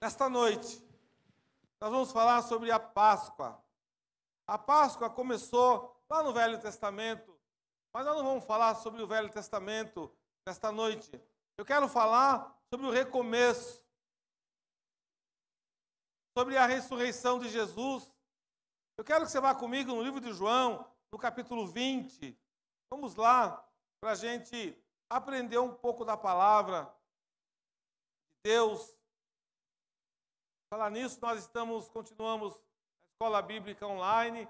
Nesta noite, nós vamos falar sobre a Páscoa. A Páscoa começou lá no Velho Testamento, mas nós não vamos falar sobre o Velho Testamento nesta noite. Eu quero falar sobre o recomeço, sobre a ressurreição de Jesus. Eu quero que você vá comigo no livro de João, no capítulo 20. Vamos lá, para a gente aprender um pouco da palavra de Deus. Falar nisso, continuamos a escola bíblica online,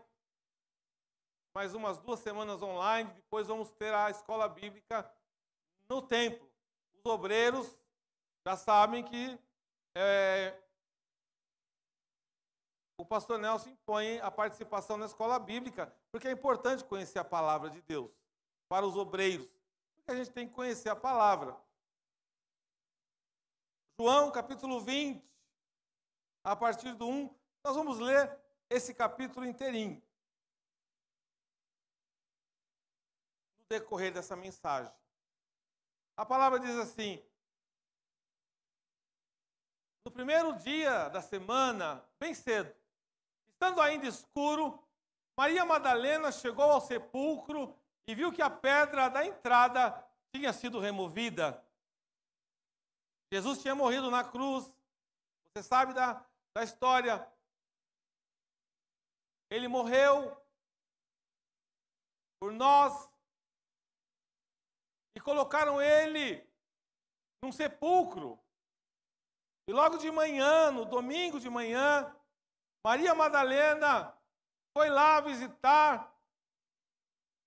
mais umas 2 semanas online, depois vamos ter a escola bíblica no templo. Os obreiros já sabem que o pastor Nelson impõe a participação na escola bíblica, porque é importante conhecer a palavra de Deus para os obreiros, porque a gente tem que conhecer a palavra. João, capítulo 20, a partir do 1, nós vamos ler esse capítulo inteirinho, no decorrer dessa mensagem. A palavra diz assim: no primeiro dia da semana, bem cedo, estando ainda escuro, Maria Madalena chegou ao sepulcro e viu que a pedra da entrada tinha sido removida. Jesus tinha morrido na cruz. Você sabe da história. Ele morreu por nós e colocaram ele num sepulcro. E logo de manhã, no domingo de manhã, Maria Madalena foi lá visitar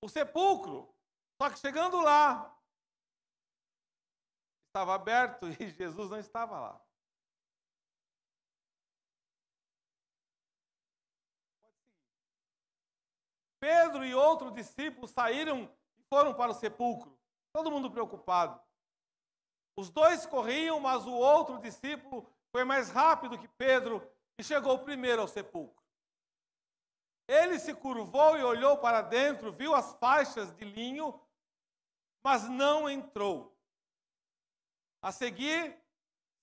o sepulcro. Só que chegando lá, estava aberto e Jesus não estava lá. Pedro e outro discípulo saíram e foram para o sepulcro. Todo mundo preocupado. Os dois corriam, mas o outro discípulo foi mais rápido que Pedro e chegou primeiro ao sepulcro. Ele se curvou e olhou para dentro, viu as faixas de linho, mas não entrou. A seguir,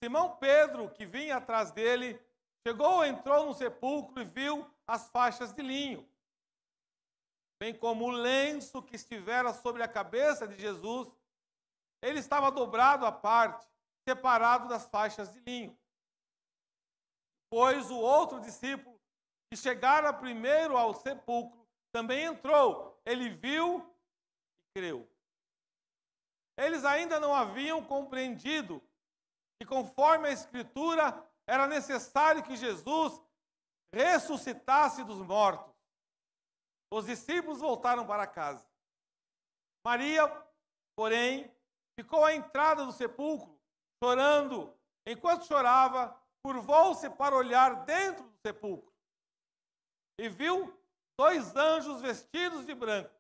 Simão Pedro, que vinha atrás dele, entrou no sepulcro e viu as faixas de linho, bem como o lenço que estivera sobre a cabeça de Jesus. Ele estava dobrado à parte, separado das faixas de linho. Pois o outro discípulo, que chegara primeiro ao sepulcro, também entrou. Ele viu e creu. Eles ainda não haviam compreendido que, conforme a Escritura, era necessário que Jesus ressuscitasse dos mortos. Os discípulos voltaram para casa. Maria, porém, ficou à entrada do sepulcro, chorando. Enquanto chorava, curvou-se para olhar dentro do sepulcro e viu 2 anjos vestidos de branco,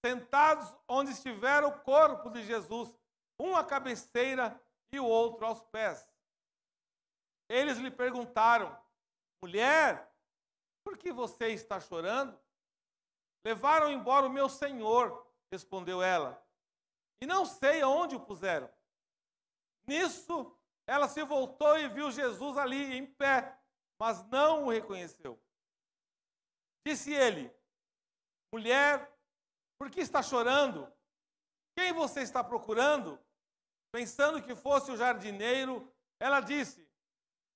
sentados onde estivera o corpo de Jesus, um à cabeceira e o outro aos pés. Eles lhe perguntaram: mulher, por que você está chorando? Levaram embora o meu Senhor, respondeu ela, e não sei aonde o puseram. Nisso, ela se voltou e viu Jesus ali em pé, mas não o reconheceu. Disse ele: mulher, por que está chorando? Quem você está procurando? Pensando que fosse o jardineiro, ela disse: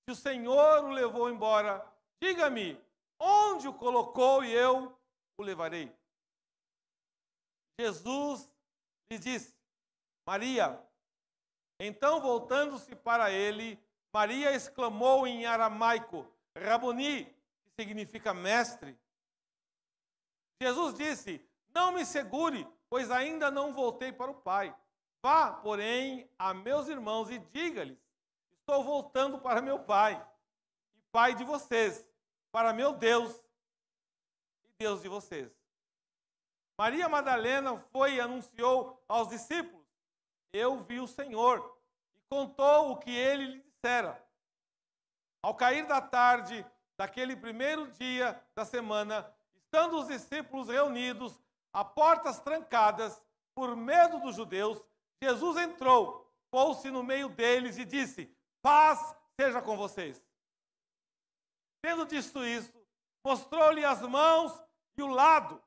se o Senhor o levou embora, diga-me onde o colocou e eu o levarei. Jesus lhe disse: Maria. Então, voltando-se para ele, Maria exclamou em aramaico: Raboni, que significa mestre. Jesus disse: não me segure, pois ainda não voltei para o Pai. Vá, porém, a meus irmãos e diga-lhes: estou voltando para meu Pai e Pai de vocês, para meu Deus e Deus de vocês. Maria Madalena foi e anunciou aos discípulos: eu vi o Senhor, e contou o que ele lhe dissera. Ao cair da tarde daquele primeiro dia da semana, estando os discípulos reunidos, a portas trancadas, por medo dos judeus, Jesus entrou, pôs-se no meio deles e disse: paz seja com vocês. Tendo dito isso, mostrou-lhe as mãos e o lado.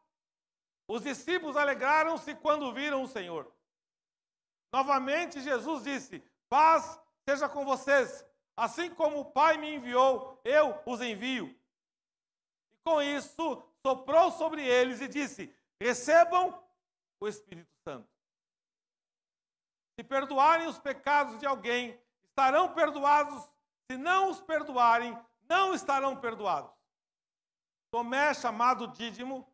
Os discípulos alegraram-se quando viram o Senhor. Novamente Jesus disse: paz seja com vocês. Assim como o Pai me enviou, eu os envio. E com isso soprou sobre eles e disse: recebam o Espírito Santo. Se perdoarem os pecados de alguém, estarão perdoados. Se não os perdoarem, não estarão perdoados. Tomé, chamado Dídimo,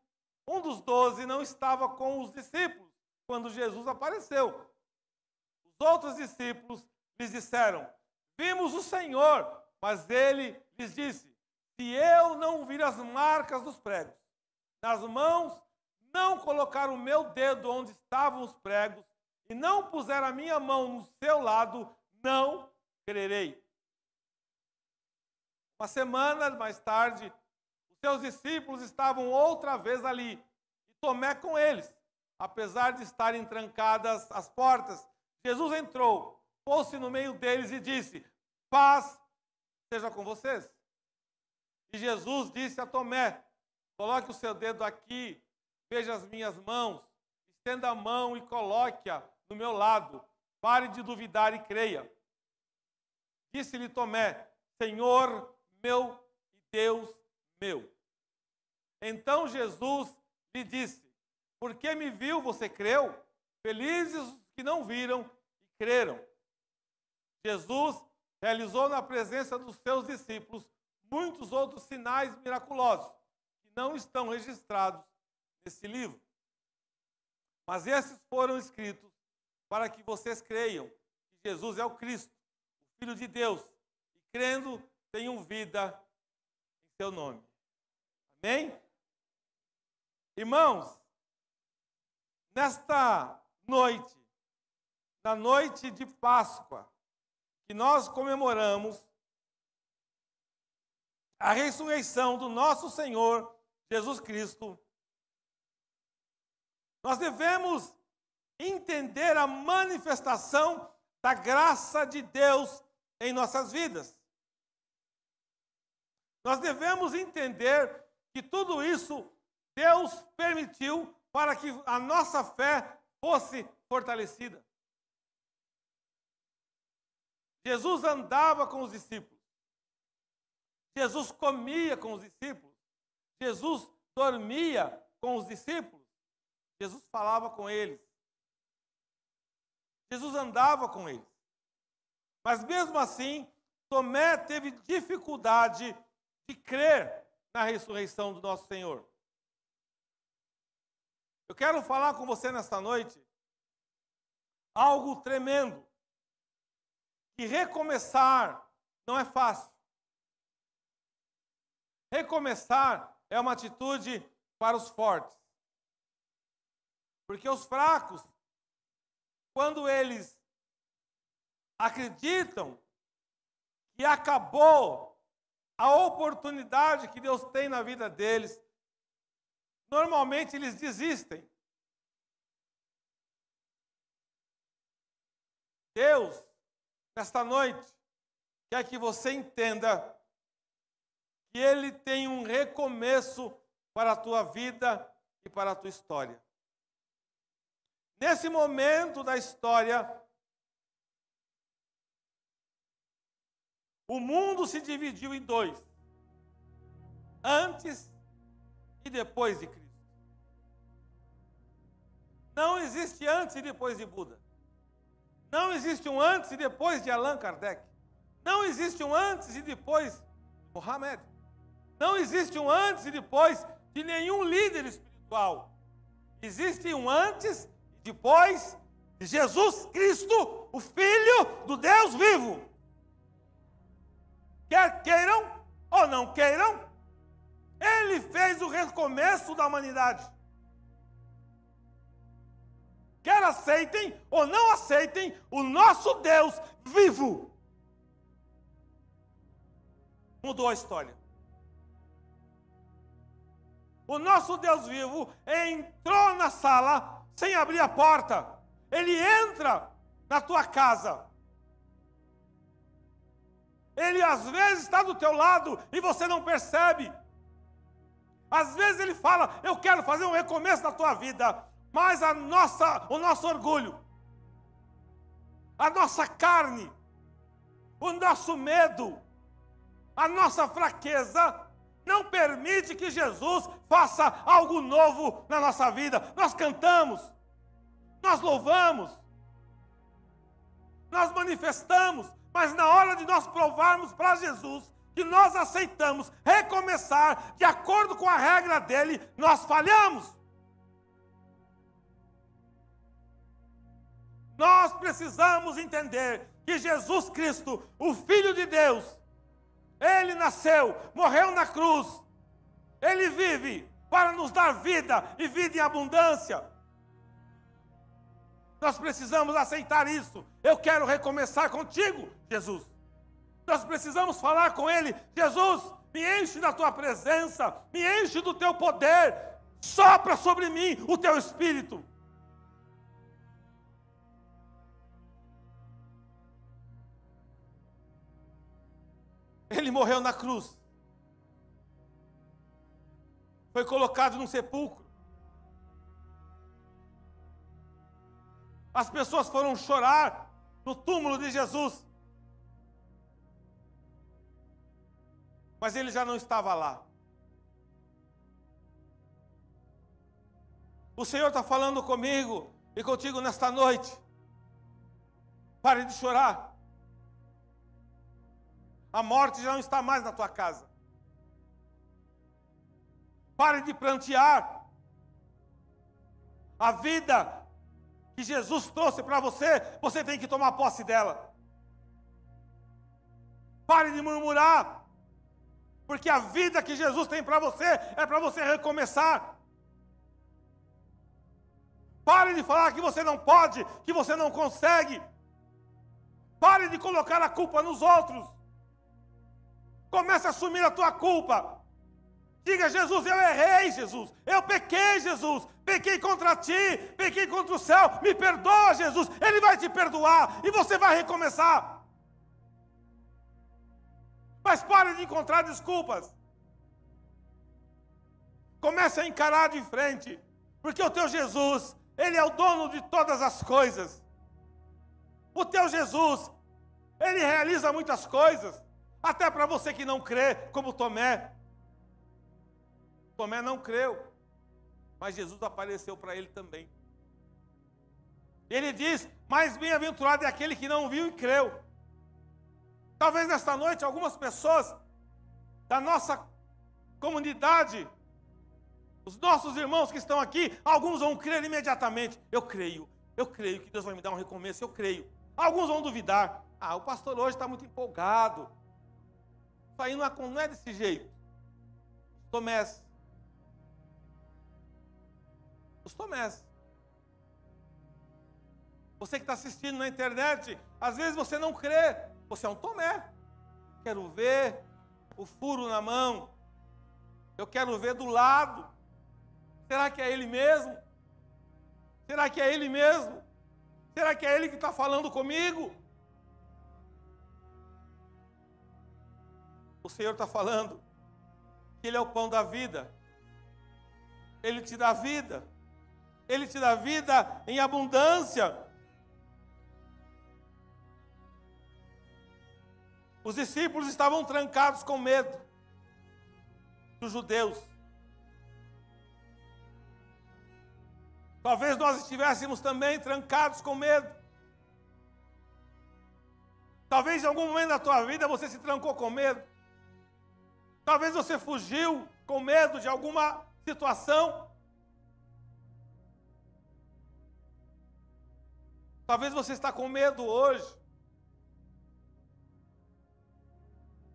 um dos 12, não estava com os discípulos quando Jesus apareceu. Os outros discípulos lhes disseram: vimos o Senhor. Mas ele lhes disse: se eu não vir as marcas dos pregos nas mãos, não colocar o meu dedo onde estavam os pregos e não puser a minha mão no seu lado, não crerei. Uma semana mais tarde, os seus discípulos estavam outra vez ali, e Tomé com eles. Apesar de estarem trancadas as portas, Jesus entrou, pôs-se no meio deles e disse: paz seja com vocês. E Jesus disse a Tomé: coloque o seu dedo aqui, veja as minhas mãos, estenda a mão e coloque-a no meu lado. Pare de duvidar e creia. Disse-lhe Tomé: Senhor meu e Deus meu. Então Jesus lhe disse: porque me viu, você creu? Felizes os que não viram e creram. Jesus realizou na presença dos seus discípulos muitos outros sinais miraculosos que não estão registrados nesse livro. Mas esses foram escritos para que vocês creiam que Jesus é o Cristo, o Filho de Deus, e crendo tenham vida em seu nome. Amém? Irmãos, nesta noite, na noite de Páscoa, que nós comemoramos a ressurreição do nosso Senhor Jesus Cristo, nós devemos entender a manifestação da graça de Deus em nossas vidas. Nós devemos entender que tudo isso Deus permitiu para que a nossa fé fosse fortalecida. Jesus andava com os discípulos. Jesus comia com os discípulos. Jesus dormia com os discípulos. Jesus falava com eles. Jesus andava com eles. Mas mesmo assim, Tomé teve dificuldade de crer na ressurreição do nosso Senhor. Eu quero falar com você nesta noite algo tremendo. Que recomeçar não é fácil. Recomeçar é uma atitude para os fortes. Porque os fracos, quando eles acreditam que acabou a oportunidade que Deus tem na vida deles, normalmente eles desistem. Deus, nesta noite, quer que você entenda que Ele tem um recomeço para a tua vida e para a tua história. Nesse momento da história, o mundo se dividiu em dois: antes e depois de Cristo. Não existe antes e depois de Buda. Não existe um antes e depois de Allan Kardec. Não existe um antes e depois de Mohammed. Não existe um antes e depois de nenhum líder espiritual. Existe um antes e depois de Jesus Cristo, o Filho do Deus vivo. Quer queiram ou não queiram, Ele fez o recomeço da humanidade. Quer aceitem ou não aceitem, o nosso Deus vivo mudou a história. O nosso Deus vivo entrou na sala sem abrir a porta. Ele entra na tua casa. Ele às vezes está do teu lado e você não percebe. Às vezes Ele fala, eu quero fazer um recomeço na tua vida, mas o nosso orgulho, a nossa carne, o nosso medo, a nossa fraqueza, não permite que Jesus faça algo novo na nossa vida. Nós cantamos, nós louvamos, nós manifestamos, mas na hora de nós provarmos para Jesus que nós aceitamos recomeçar de acordo com a regra dele, nós falhamos. Nós precisamos entender que Jesus Cristo, o Filho de Deus, Ele nasceu, morreu na cruz, Ele vive para nos dar vida e vida em abundância. Nós precisamos aceitar isso. Eu quero recomeçar contigo, Jesus. Nós precisamos falar com Ele, Jesus, me enche da tua presença, me enche do teu poder, sopra sobre mim o teu Espírito. Ele morreu na cruz. Foi colocado num sepulcro. As pessoas foram chorar no túmulo de Jesus. Mas ele já não estava lá. O Senhor está falando comigo e contigo nesta noite. Pare de chorar. A morte já não está mais na tua casa. Pare de prantear. A vida que Jesus trouxe para você, você tem que tomar posse dela. Pare de murmurar. Porque a vida que Jesus tem para você é para você recomeçar. Pare de falar que você não pode, que você não consegue. Pare de colocar a culpa nos outros. Comece a assumir a tua culpa. Diga, Jesus, eu errei, Jesus. Eu pequei, Jesus. Pequei contra ti, pequei contra o céu. Me perdoa, Jesus. Ele vai te perdoar e você vai recomeçar. Mas pare de encontrar desculpas. Comece a encarar de frente. Porque o teu Jesus, Ele é o dono de todas as coisas. O teu Jesus, Ele realiza muitas coisas. Até para você que não crê, como Tomé. Tomé não creu, mas Jesus apareceu para ele também. Ele diz, mais bem-aventurado é aquele que não viu e creu. Talvez nesta noite algumas pessoas da nossa comunidade, os nossos irmãos que estão aqui, alguns vão crer imediatamente. Eu creio que Deus vai me dar um recomeço, eu creio. Alguns vão duvidar. Ah, o pastor hoje está muito empolgado. Isso aí não é desse jeito. Tomés. Os Tomés. Você que está assistindo na internet, às vezes você não crê. Você é um Tomé. Quero ver o furo na mão. Eu quero ver do lado. Será que é ele mesmo? Será que é ele mesmo? Será que é ele que está falando comigo? O Senhor está falando que Ele é o pão da vida. Ele te dá vida. Ele te dá vida em abundância. Os discípulos estavam trancados com medo dos judeus. Talvez nós estivéssemos também trancados com medo. Talvez em algum momento da tua vida você se trancou com medo. Talvez você fugiu com medo de alguma situação. Talvez você está com medo hoje.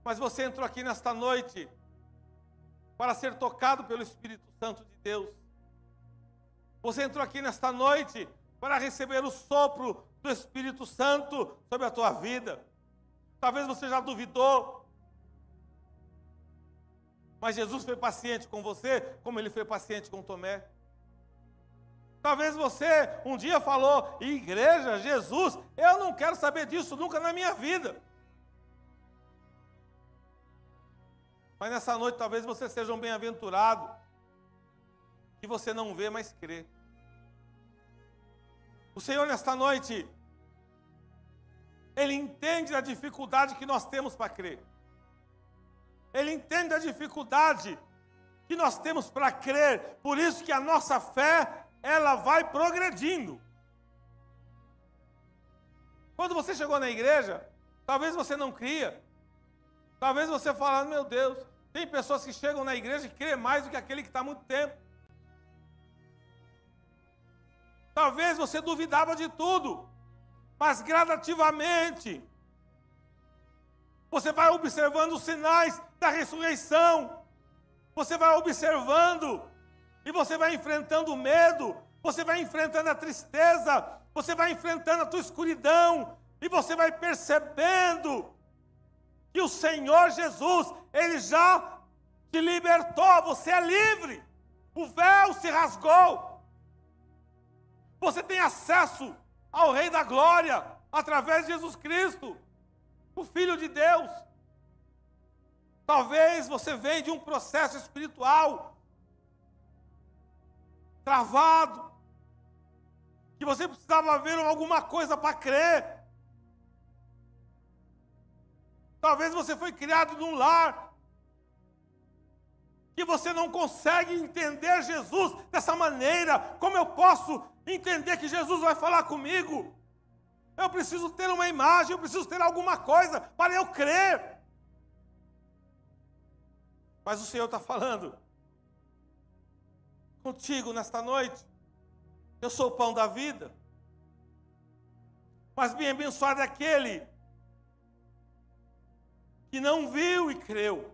Mas você entrou aqui nesta noite para ser tocado pelo Espírito Santo de Deus. Você entrou aqui nesta noite para receber o sopro do Espírito Santo sobre a tua vida. Talvez você já duvidou. Mas Jesus foi paciente com você, como Ele foi paciente com Tomé. Talvez você um dia falou, igreja, Jesus, eu não quero saber disso nunca na minha vida. Mas nessa noite talvez você seja um bem-aventurado, que você não vê, mas crê. O Senhor nesta noite, Ele entende a dificuldade que nós temos para crer. Ele entende a dificuldade que nós temos para crer. Por isso que a nossa fé, ela vai progredindo. Quando você chegou na igreja, talvez você não cria. Talvez você fale, meu Deus, tem pessoas que chegam na igreja e crê mais do que aquele que está há muito tempo. Talvez você duvidava de tudo, mas gradativamente você vai observando os sinais da ressurreição, você vai observando e você vai enfrentando o medo, você vai enfrentando a tristeza, você vai enfrentando a tua escuridão e você vai percebendo que o Senhor Jesus, Ele já te libertou, você é livre, o véu se rasgou. Você tem acesso ao Rei da Glória, através de Jesus Cristo, o Filho de Deus. Talvez você venha de um processo espiritual travado, que você precisava ver alguma coisa para crer. Talvez você foi criado num lar que você não consegue entender Jesus dessa maneira. Como eu posso entender que Jesus vai falar comigo? Eu preciso ter uma imagem, eu preciso ter alguma coisa para eu crer. Mas o Senhor está falando contigo nesta noite. Eu sou o pão da vida. Mas bem abençoado é aquele que não viu e creu.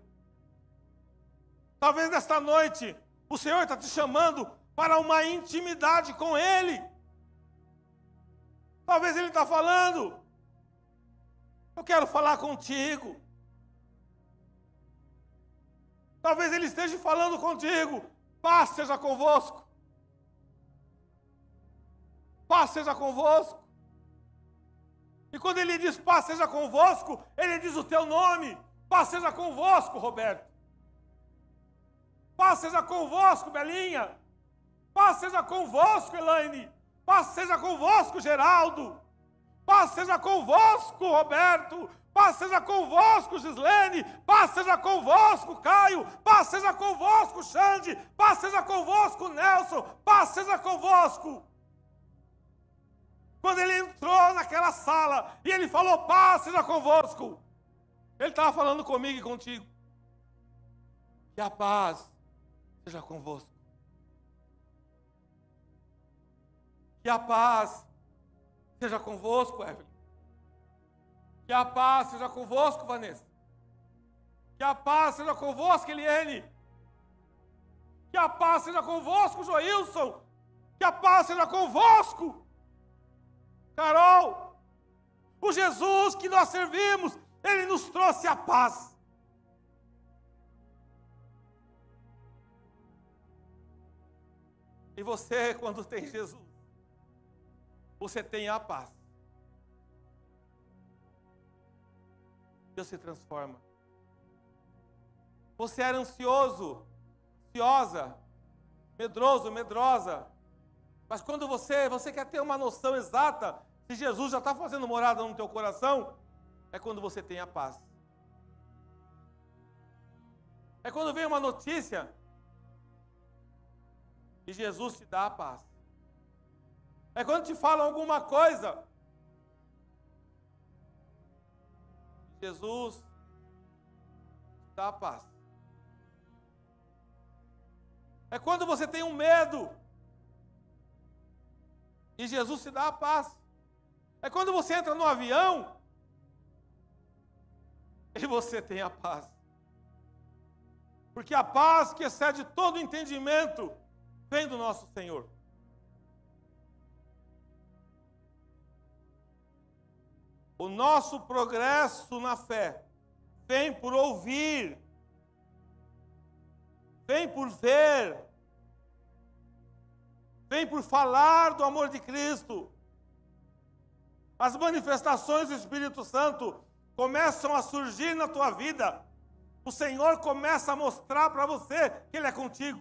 Talvez nesta noite o Senhor está te chamando para uma intimidade com Ele. Talvez Ele está falando, eu quero falar contigo. Talvez Ele esteja falando contigo, paz seja convosco. Paz seja convosco. E quando Ele diz paz seja convosco, Ele diz o teu nome. Paz seja convosco, Roberto. Paz seja convosco, Belinha. Paz seja convosco, Elaine. Paz seja convosco, Geraldo. Paz seja convosco, Roberto. Paz seja convosco, Gislene. Paz seja convosco, Caio. Paz seja convosco, Xande. Paz seja convosco, Nelson. Paz seja convosco. Quando ele entrou naquela sala e ele falou, paz seja convosco, ele estava falando comigo e contigo. Que a paz seja convosco. Que a paz seja convosco, Evelyn. Que a paz seja convosco, Vanessa. Que a paz seja convosco, Eliane. Que a paz seja convosco, Joilson. Que a paz seja convosco, Carol. O Jesus que nós servimos, Ele nos trouxe a paz. E você, quando tem Jesus, você tem a paz. Deus se transforma. Você era ansioso, ansiosa, medroso, medrosa. Mas quando você quer ter uma noção exata se Jesus já está fazendo morada no teu coração, é quando você tem a paz. É quando vem uma notícia e Jesus te dá a paz. É quando te falam alguma coisa, Jesus te dá a paz. É quando você tem um medo e Jesus te dá a paz. É quando você entra no avião e você tem a paz. Porque a paz que excede todo entendimento vem do nosso Senhor. O nosso progresso na fé vem por ouvir, vem por ver, vem por falar do amor de Cristo. As manifestações do Espírito Santo começam a surgir na tua vida. o Senhor começa a mostrar para você que Ele é contigo.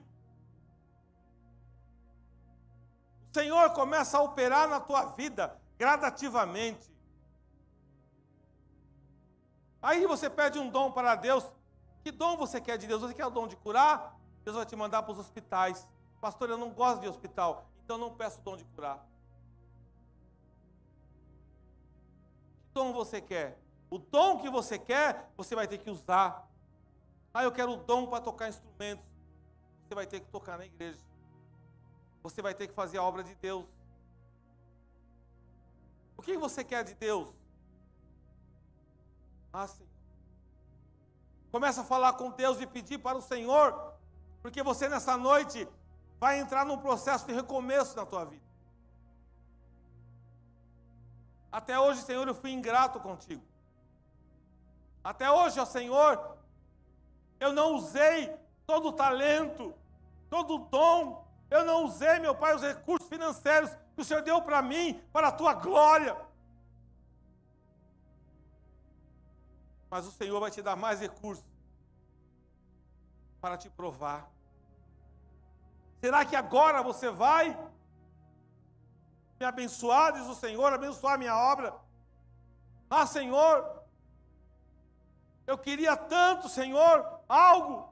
O Senhor começa a operar na tua vida gradativamente. Aí você pede um dom para Deus. Que dom você quer de Deus? Você quer o dom de curar? Deus vai te mandar para os hospitais. Pastor, eu não gosto de hospital, então não peço o dom de curar. Que dom você quer? O dom que você quer, você vai ter que usar. Ah, eu quero o dom para tocar instrumentos. Você vai ter que tocar na igreja. Você vai ter que fazer a obra de Deus. O que você quer de Deus? Ah, Senhor. Começa a falar com Deus e pedir para o Senhor, porque você nessa noite vai entrar num processo de recomeço na tua vida. Até hoje, Senhor, eu fui ingrato contigo. Até hoje, ó Senhor, eu não usei todo o talento, todo o dom. Eu não usei, meu Pai, os recursos financeiros que o Senhor deu para mim, para a tua glória. Mas o Senhor vai te dar mais recursos para te provar. Será que agora você vai me abençoar, diz o Senhor, abençoar a minha obra? Ah, Senhor, eu queria tanto, Senhor, algo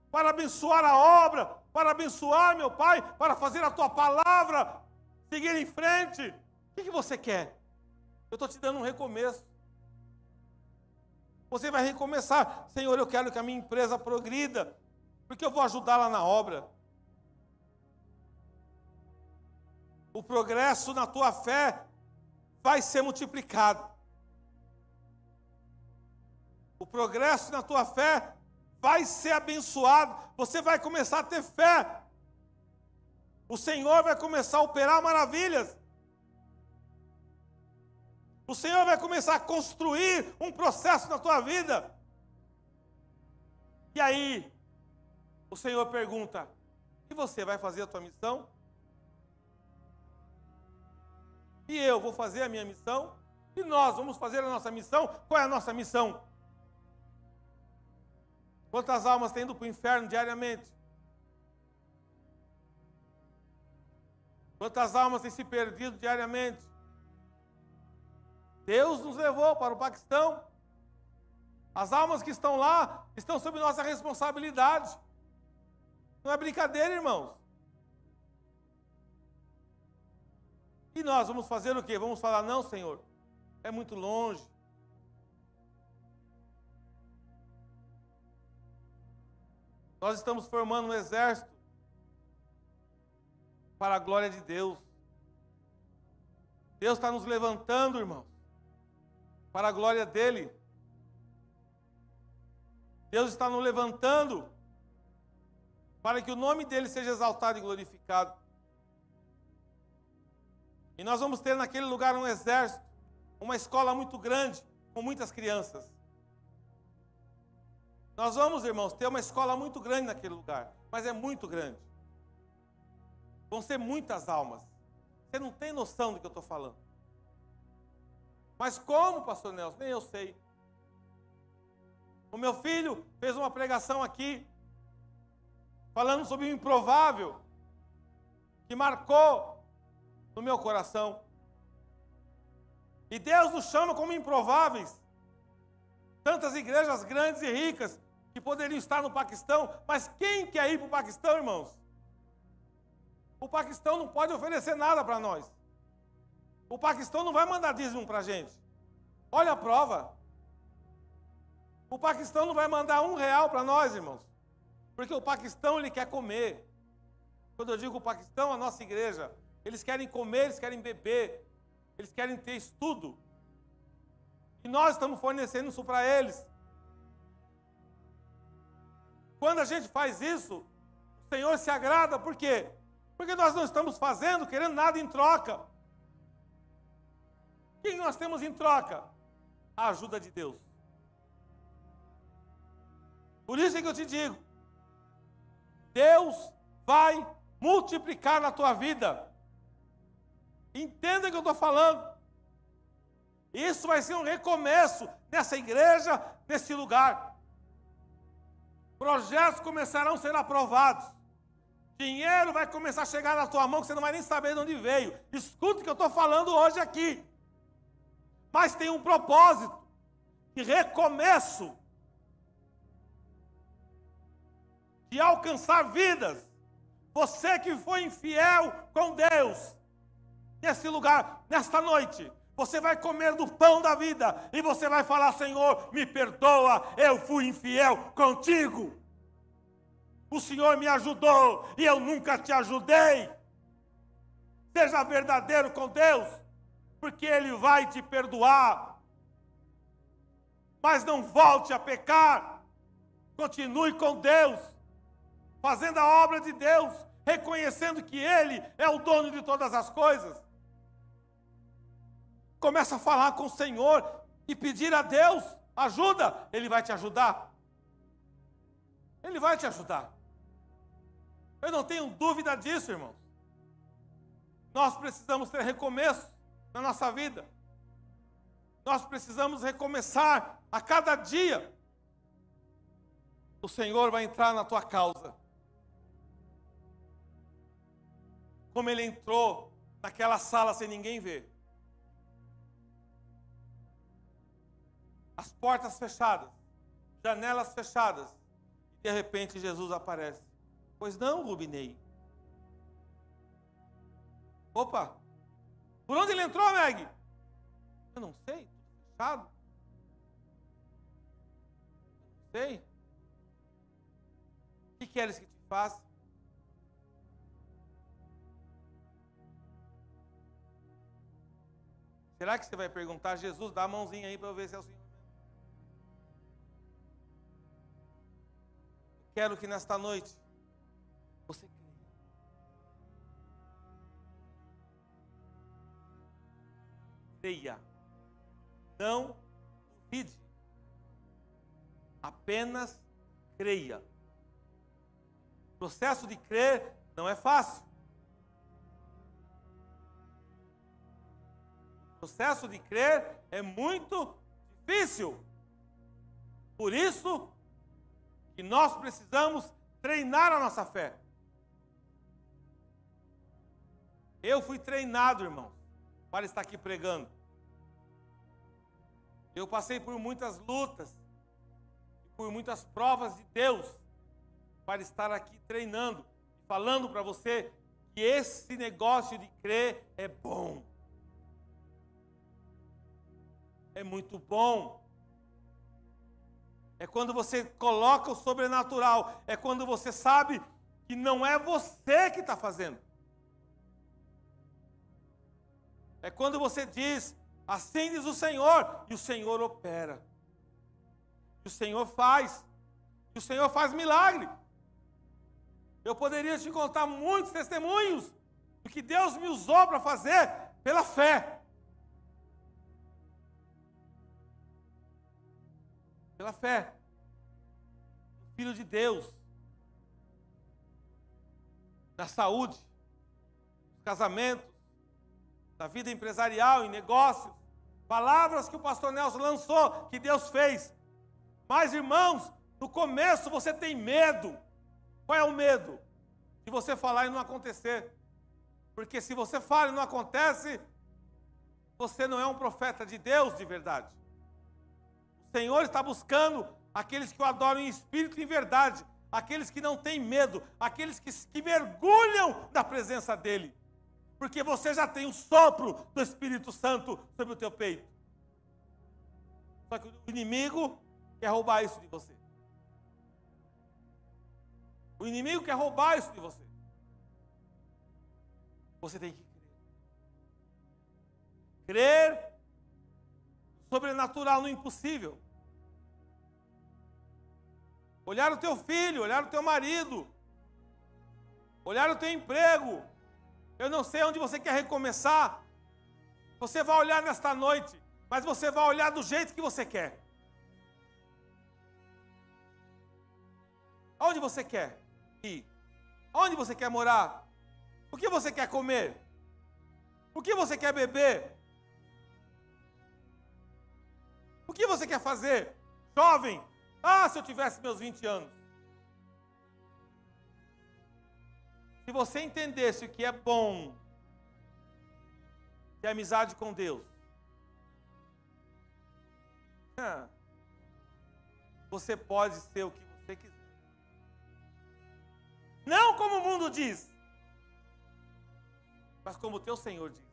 para abençoar a obra, para abençoar, meu Pai, para fazer a tua palavra seguir em frente. O que você quer? Eu estou te dando um recomeço. Você vai recomeçar. Senhor, eu quero que a minha empresa progrida, porque eu vou ajudá-la na obra. O progresso na tua fé vai ser multiplicado. O progresso na tua fé vai ser abençoado. Você vai começar a ter fé. O Senhor vai começar a operar maravilhas. O Senhor vai começar a construir um processo na tua vida. E aí, o Senhor pergunta: e você vai fazer a tua missão? E eu vou fazer a minha missão? E nós vamos fazer a nossa missão? Qual é a nossa missão? Quantas almas tem indo para o inferno diariamente? Quantas almas têm se perdido diariamente? Deus nos levou para o Paquistão. As almas que estão lá estão sob nossa responsabilidade. Não é brincadeira, irmãos. E nós vamos fazer o quê? Vamos falar: não, Senhor, é muito longe. Nós estamos formando um exército para a glória de Deus. Deus está nos levantando, irmãos, para a glória dEle. Deus está nos levantando para que o nome dEle seja exaltado e glorificado. E nós vamos ter naquele lugar um exército, uma escola muito grande, com muitas crianças. Nós vamos, irmãos, ter uma escola muito grande naquele lugar, mas é muito grande. Vão ser muitas almas. Você não tem noção do que eu estou falando. Mas como, pastor Nelson? Nem eu sei. O meu filho fez uma pregação aqui, falando sobre o improvável, que marcou no meu coração. E Deus nos chama como improváveis. Tantas igrejas grandes e ricas que poderiam estar no Paquistão, mas quem quer ir para o Paquistão, irmãos? O Paquistão não pode oferecer nada para nós. O Paquistão não vai mandar dízimo para a gente. Olha a prova. O Paquistão não vai mandar R$1 para nós, irmãos. Porque o Paquistão, ele quer comer. Quando eu digo o Paquistão, a nossa igreja, eles querem comer, eles querem beber, eles querem ter estudo. E nós estamos fornecendo isso para eles. Quando a gente faz isso, o Senhor se agrada. Por quê? Porque nós não estamos fazendo, querendo nada em troca. O que nós temos em troca? A ajuda de Deus. Por isso é que eu te digo, Deus vai multiplicar na tua vida. Entenda o que eu estou falando. Isso vai ser um recomeço nessa igreja, nesse lugar. Projetos começarão a ser aprovados. Dinheiro vai começar a chegar na tua mão que você não vai nem saber de onde veio. Escuta o que eu estou falando hoje aqui. Mas tem um propósito de recomeço, de alcançar vidas. Você que foi infiel com Deus, nesse lugar, nesta noite, você vai comer do pão da vida e você vai falar: Senhor, me perdoa, eu fui infiel contigo. O Senhor me ajudou e eu nunca te ajudei. Seja verdadeiro com Deus, porque Ele vai te perdoar. Mas não volte a pecar. Continue com Deus, fazendo a obra de Deus, reconhecendo que Ele é o dono de todas as coisas. Começa a falar com o Senhor e pedir a Deus ajuda. Ele vai te ajudar. Ele vai te ajudar. Eu não tenho dúvida disso, irmãos. Nós precisamos ter recomeço na nossa vida. Nós precisamos recomeçar a cada dia. O Senhor vai entrar na tua causa. Como Ele entrou naquela sala sem ninguém ver. As portas fechadas, janelas fechadas. E de repente Jesus aparece. Pois não, Rubinei. Opa, por onde ele entrou, Meg? Eu não sei, tudo fechado. Eu não sei. O que queres que te faça? Será que você vai perguntar: Jesus, dá a mãozinha aí para eu ver se é o Senhor? Eu quero que nesta noite você creia. Não duvide. Apenas creia. O processo de crer não é fácil. O processo de crer é muito difícil. Por isso que nós precisamos treinar a nossa fé. Eu fui treinado, irmãos, para estar aqui pregando. Eu passei por muitas lutas, por muitas provas de Deus, para estar aqui treinando, falando para você que esse negócio de crer é bom. É muito bom. É quando você coloca o sobrenatural, é quando você sabe que não é você que está fazendo. É quando você diz: assim diz o Senhor, e o Senhor opera. E o Senhor faz. E o Senhor faz milagre. Eu poderia te contar muitos testemunhos do que Deus me usou para fazer pela fé. Pela fé. Filho de Deus. Na saúde, nos casamentos, na vida empresarial, em negócios, palavras que o pastor Nelson lançou, que Deus fez. Mas, irmãos, no começo você tem medo. Qual é o medo? De você falar e não acontecer. Porque se você fala e não acontece, você não é um profeta de Deus de verdade. O Senhor está buscando aqueles que o adoram em espírito e em verdade, aqueles que não têm medo, aqueles que mergulham na presença dEle. Porque você já tem o sopro do Espírito Santo sobre o teu peito. Só que o inimigo quer roubar isso de você. O inimigo quer roubar isso de você. Você tem que crer. Crer sobrenatural no impossível. Olhar o teu filho, olhar o teu marido, olhar o teu emprego. Eu não sei onde você quer recomeçar. Você vai olhar nesta noite, mas você vai olhar do jeito que você quer. Aonde você quer ir? Aonde você quer morar? O que você quer comer? O que você quer beber? O que você quer fazer? Jovem, se eu tivesse meus 20 anos. Se você entendesse o que é bom, que é amizade com Deus, você pode ser o que você quiser. Não como o mundo diz, mas como o teu Senhor diz.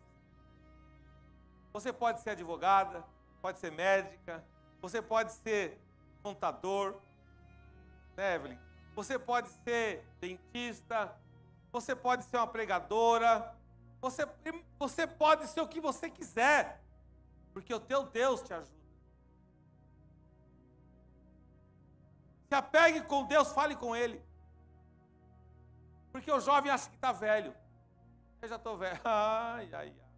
Você pode ser advogada, pode ser médica, você pode ser contador, né, Evelyn? Você pode ser dentista, você pode ser uma pregadora, você pode ser o que você quiser, porque o teu Deus te ajuda. Se apegue com Deus, fale com Ele. Porque o jovem acha que está velho. Eu já estou velho. Ai, ai, ai.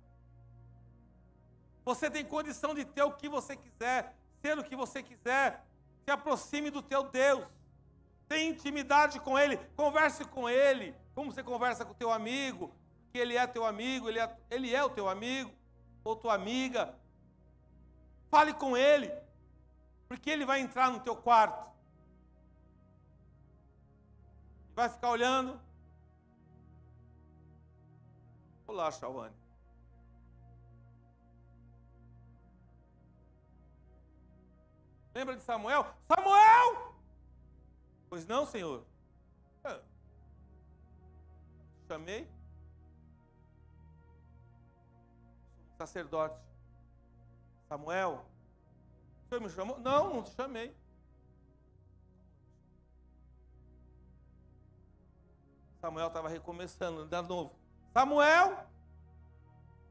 Você tem condição de ter o que você quiser, ser o que você quiser. Se aproxime do teu Deus. Tenha intimidade com Ele. Converse com Ele. Como você conversa com o teu amigo. Que Ele é teu amigo, Ele é o teu amigo. Ou tua amiga. Fale com Ele. Porque Ele vai entrar no teu quarto. Vai ficar olhando. Olá, Shawane. Lembra de Samuel? Samuel! Pois não, Senhor. Chamei. Sacerdote. Samuel. O Senhor me chamou? Não, não te chamei. Samuel estava recomeçando, de novo. Samuel!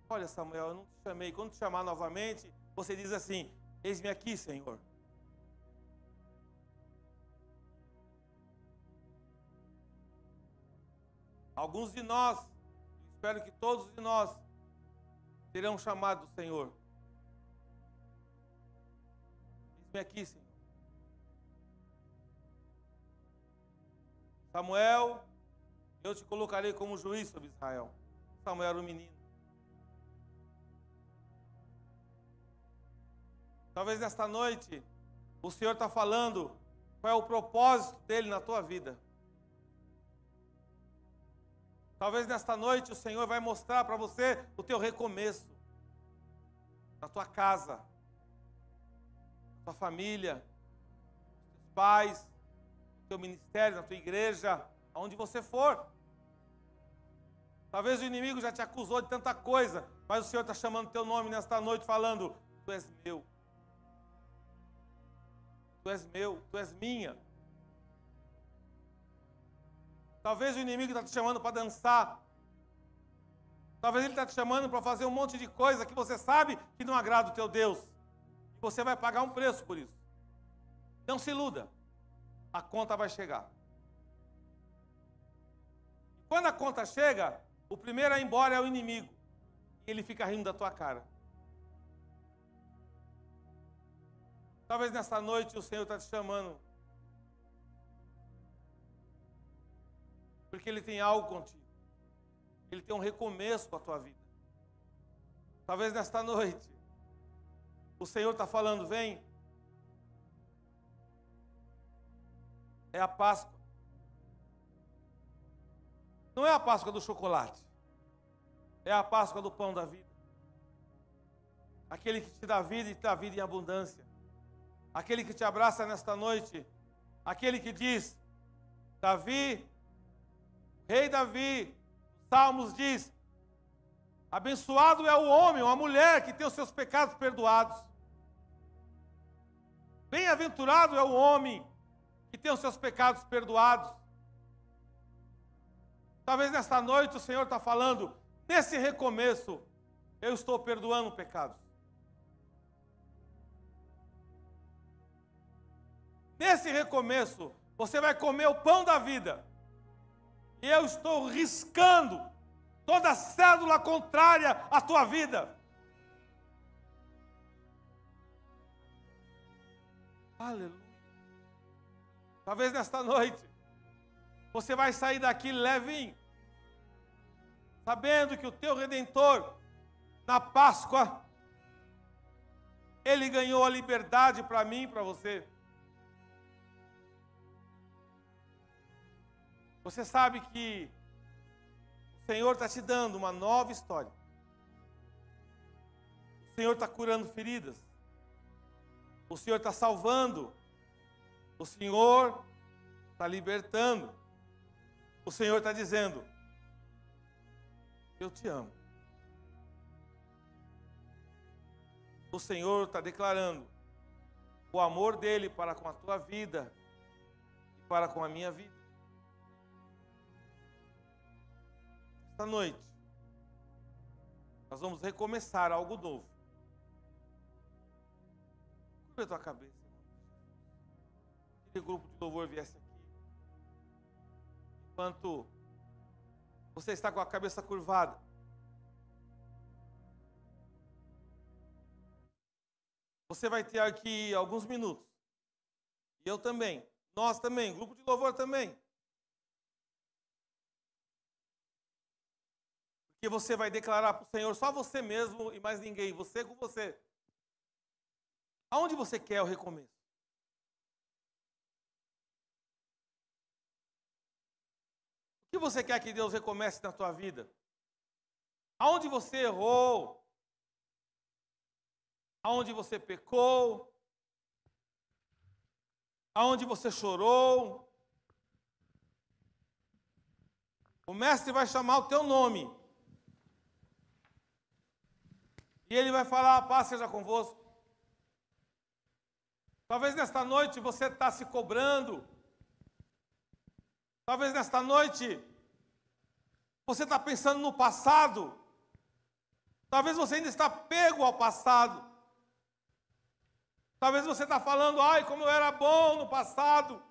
Olha, Samuel, eu não te chamei. Quando te chamar novamente, você diz assim: eis-me aqui, Senhor. Alguns de nós, espero que todos de nós, serão chamados do Senhor. Eis-me aqui, Senhor. Samuel, eu te colocarei como juiz sobre Israel. Samuel era um menino. Talvez nesta noite, o Senhor está falando qual é o propósito dele na tua vida. Talvez nesta noite o Senhor vai mostrar para você o teu recomeço. Na tua casa, na tua família, nos teus pais, no teu ministério, na tua igreja, aonde você for. Talvez o inimigo já te acusou de tanta coisa, mas o Senhor está chamando teu nome nesta noite, falando: tu és meu. Tu és meu, tu és minha. Talvez o inimigo está te chamando para dançar. Talvez ele está te chamando para fazer um monte de coisa que você sabe que não agrada o teu Deus. E você vai pagar um preço por isso. Não se iluda. A conta vai chegar. Quando a conta chega, o primeiro a ir embora é o inimigo. E ele fica rindo da tua cara. Talvez nessa noite o Senhor está te chamando. Porque Ele tem algo contigo. Ele tem um recomeço para a tua vida. Talvez nesta noite o Senhor está falando: vem. É a Páscoa. Não é a Páscoa do chocolate. É a Páscoa do pão da vida. Aquele que te dá vida e te dá vida em abundância. Aquele que te abraça nesta noite. Aquele que diz: Davi, Rei Davi, Salmos diz: abençoado é o homem ou a mulher que tem os seus pecados perdoados. Bem-aventurado é o homem que tem os seus pecados perdoados. Talvez nesta noite o Senhor está falando: nesse recomeço, eu estou perdoando pecados. Nesse recomeço, você vai comer o pão da vida. E eu estou riscando toda cédula contrária à tua vida. Aleluia. Talvez nesta noite, você vai sair daqui levinho, sabendo que o teu Redentor, na Páscoa, Ele ganhou a liberdade para mim e para você. Você sabe que O Senhor está te dando uma nova história. O Senhor está curando feridas. O Senhor está salvando. O Senhor está libertando. O Senhor está dizendo: eu te amo. O Senhor está declarando o amor dele para com a tua vida e para com a minha vida. Esta noite, nós vamos recomeçar algo novo. Curva a tua cabeça. Que o grupo de louvor viesse aqui. Enquanto você está com a cabeça curvada, você vai ter aqui alguns minutos. E eu também. Nós também. Grupo de louvor também. Porque você vai declarar para o Senhor, só você mesmo e mais ninguém. Você com você. Aonde você quer o recomeço? O que você quer que Deus recomece na tua vida? Aonde você errou? Aonde você pecou? Aonde você chorou? O mestre vai chamar o teu nome. E ele vai falar: a paz seja convosco. Talvez nesta noite você está se cobrando. Talvez nesta noite você está pensando no passado. Talvez você ainda está pego ao passado. Talvez você está falando: ai, como eu era bom no passado.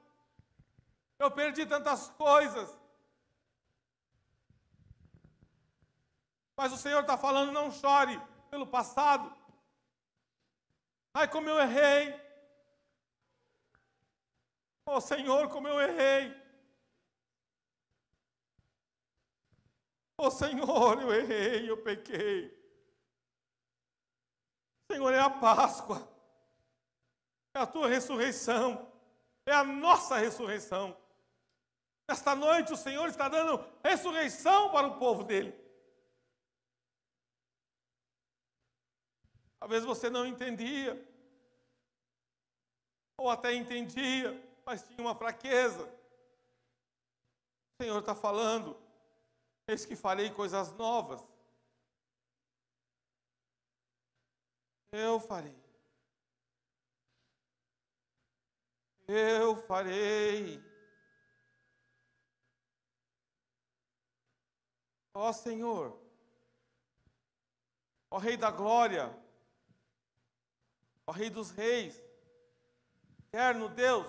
Eu perdi tantas coisas. Mas o Senhor está falando: não chore pelo passado. Ai, como eu errei. Oh, Senhor, como eu errei. Oh, Senhor, eu errei, eu pequei. Senhor, é a Páscoa. É a tua ressurreição. É a nossa ressurreição. Esta noite o Senhor está dando ressurreição para o povo dele. Talvez você não entendia. Ou até entendia, mas tinha uma fraqueza. O Senhor está falando: eis que farei coisas novas. Eu farei. Eu farei. Ó Senhor, ó Rei da Glória, ó Rei dos Reis, eterno Deus,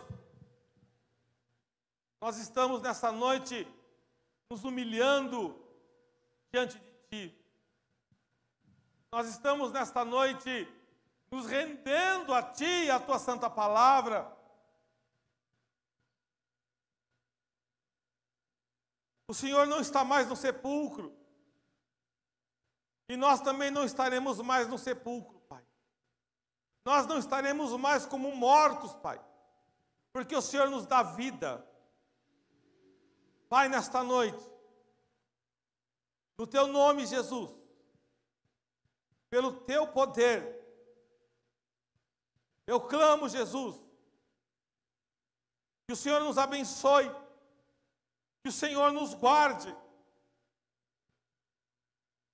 nós estamos nessa noite nos humilhando diante de Ti. Nós estamos nesta noite nos rendendo a Ti e a Tua Santa Palavra. O Senhor não está mais no sepulcro. E nós também não estaremos mais no sepulcro, Pai. Nós não estaremos mais como mortos, Pai. Porque o Senhor nos dá vida. Pai, nesta noite, no Teu nome, Jesus, pelo Teu poder, eu clamo, Jesus, que o Senhor nos abençoe, que o Senhor nos guarde,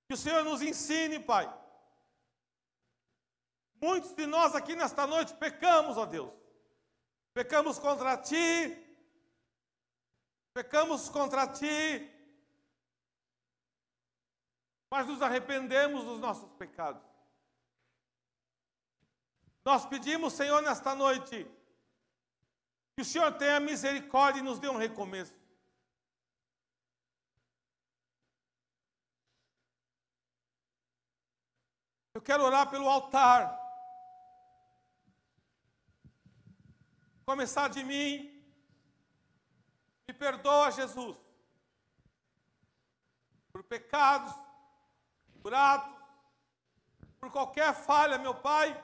que o Senhor nos ensine, Pai. Muitos de nós aqui nesta noite pecamos, ó Deus. Pecamos contra Ti. Pecamos contra Ti. Mas nos arrependemos dos nossos pecados. Nós pedimos, Senhor, nesta noite, que o Senhor tenha misericórdia e nos dê um recomeço. Eu quero orar pelo altar. Começar de mim. Me perdoa, Jesus, por pecados, por atos, por qualquer falha, meu Pai,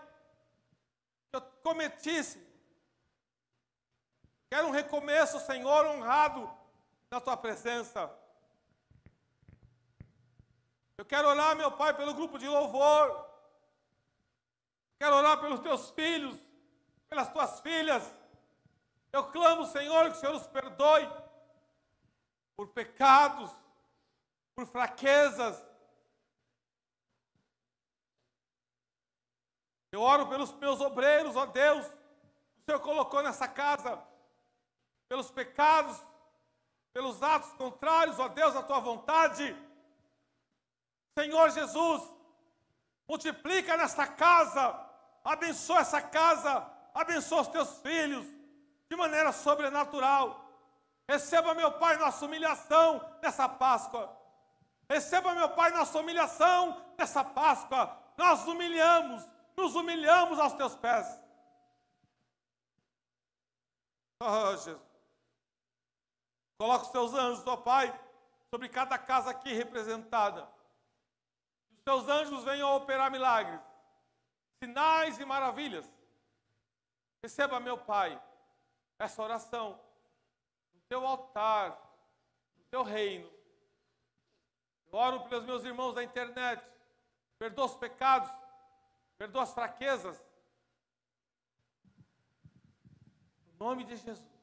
que eu cometisse. Quero um recomeço, Senhor, honrado na Tua presença. Eu quero orar, meu Pai, pelo grupo de louvor. Quero orar pelos teus filhos, pelas tuas filhas. Eu clamo, Senhor, que o Senhor os perdoe por pecados, por fraquezas. Eu oro pelos meus obreiros, ó Deus, que o Senhor colocou nessa casa, pelos pecados, pelos atos contrários, ó Deus, à tua vontade. Senhor Jesus, multiplica nesta casa, abençoa essa casa, abençoa os teus filhos, de maneira sobrenatural. Receba, meu Pai, nossa humilhação nessa Páscoa. Receba, meu Pai, nossa humilhação nessa Páscoa. Nós nos humilhamos aos teus pés. Oh, Jesus. Coloca os teus anjos, ó Pai, sobre cada casa aqui representada. Os teus anjos venham operar milagres, sinais e maravilhas. Receba, meu Pai, essa oração no teu altar, no teu reino. Eu oro pelos meus irmãos da internet. Perdoa os pecados, perdoa as fraquezas. No nome de Jesus.